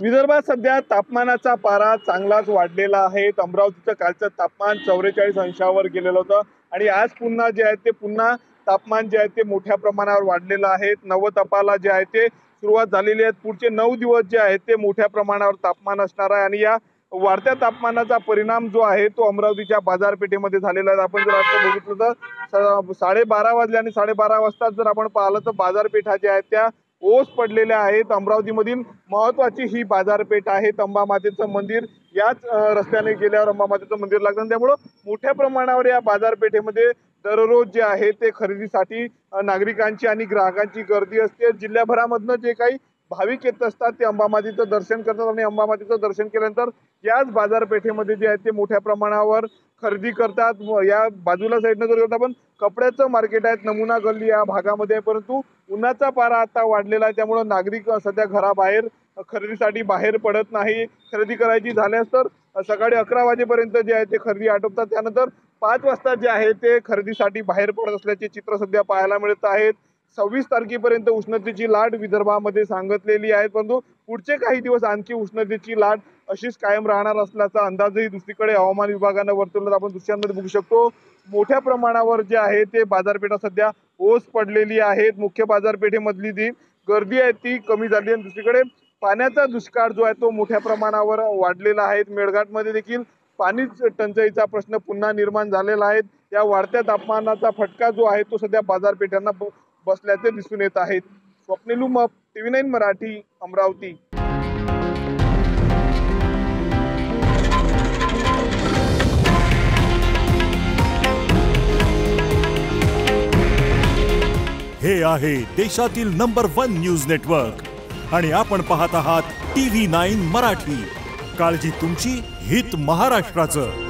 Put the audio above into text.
विदर्भात सध्या तापमानाचा पारा चांगलाच वाढलेला आहे। अमरावतीचं कालचं तापमान 44 अंशावर गेलेलं होतं आणि आज पुन्हा जे आहे ते पुन्हा तापमान जे आहे ते मोठ्या प्रमाणावर वाढलेलं आहे। नवतपाला जे आहे ते सुरुवात झालेली आहे। पुढचे 9 दिवस जे आहेत ते मोठ्या प्रमाणावर तापमान असणार आहे आणि या वाढत्या तापमानाचा परिणाम जो आहे तो अमरावतीच्या बाजारपेठेमध्ये झालेला आहे। आपण जर आता बघितलं तर 12:30 वाजले आणि 12:30 वाजता जर आपण पाहिलं तर बाजारपेठा ज्या आहेत त्या ओस पडलेल्या आहेत। अमरावतीमधील महत्त्वाची ही बाजारपेठ आहे। अंबामातेचं मंदिर याच रस्त्याने गेल्यावर अंबामातेचं मंदिर लागतं, त्यामुळे मोठ्या प्रमाणावर या बाजारपेठेमध्ये दररोज जे आहे ते खरेदीसाठी नागरिकांची आणि ग्राहकांची गर्दी असते। जिल्ह्याभरामधनं जे काही भाविक येत असतात ते अंबामातेचं दर्शन करतात आणि अंबामातेचं दर्शन केल्यानंतर याच बाजारपेठेमध्ये जे आहे ते मोठ्या प्रमाणावर खरेदी करतात। या बाजूला साईडनं जर आपण कपड्याचं मार्केट आहे, नमुना गल्ली या भागामध्ये, परंतु उन्हाचा पारा आता वाढलेला आहे त्यामुळे नागरिक सध्या घराबाहेर खरेदीसाठी बाहेर पडत नाही। खरेदी करायची झाल्यास तर सकाळी 11 वाजेपर्यंत जे आहे ते खरेदी आटोपतात, त्यानंतर 5 वाजता जे आहे ते खरेदीसाठी बाहेर पडत असल्याचे चित्र सध्या पाहायला मिळत आहेत। 26 तारखेपर्यंत उष्णतेची लाट विदर्भामध्ये सांगितलेली आहे, परंतु पुढचे काही दिवस आणखी उष्णतेची लाट अशीच कायम राहणार असल्याचा अंदाजही दुसरीकडे हवामान विभागानं वर्तवला आपण दृश्यांमध्ये बघू शकतो। मोठ्या प्रमाणावर जे आहे ते बाजारपेठा सध्या ओस पडलेली आहेत। मुख्य बाजारपेठेमधली जी गर्दी आहे ती कमी झाली आणि दुसरीकडे पाण्याचा दुष्काळ जो आहे तो मोठ्या प्रमाणावर वाढलेला आहे। मेळघाटमध्ये देखील पाणी टंचाईचा प्रश्न पुन्हा निर्माण झालेला आहे। या वाढत्या तापमानाचा फटका जो आहे तो सध्या बाजारपेठांना बसल्याचे दिसून येत आहेत। स्वप्नील उमप, TV9 मराठी, अमरावती। हे आहे देशातील नंबर 1 न्यूज नेटवर्क आणि आपण पाहत आहात TV9 मराठी। काळजी तुमची, हित महाराष्ट्राचं।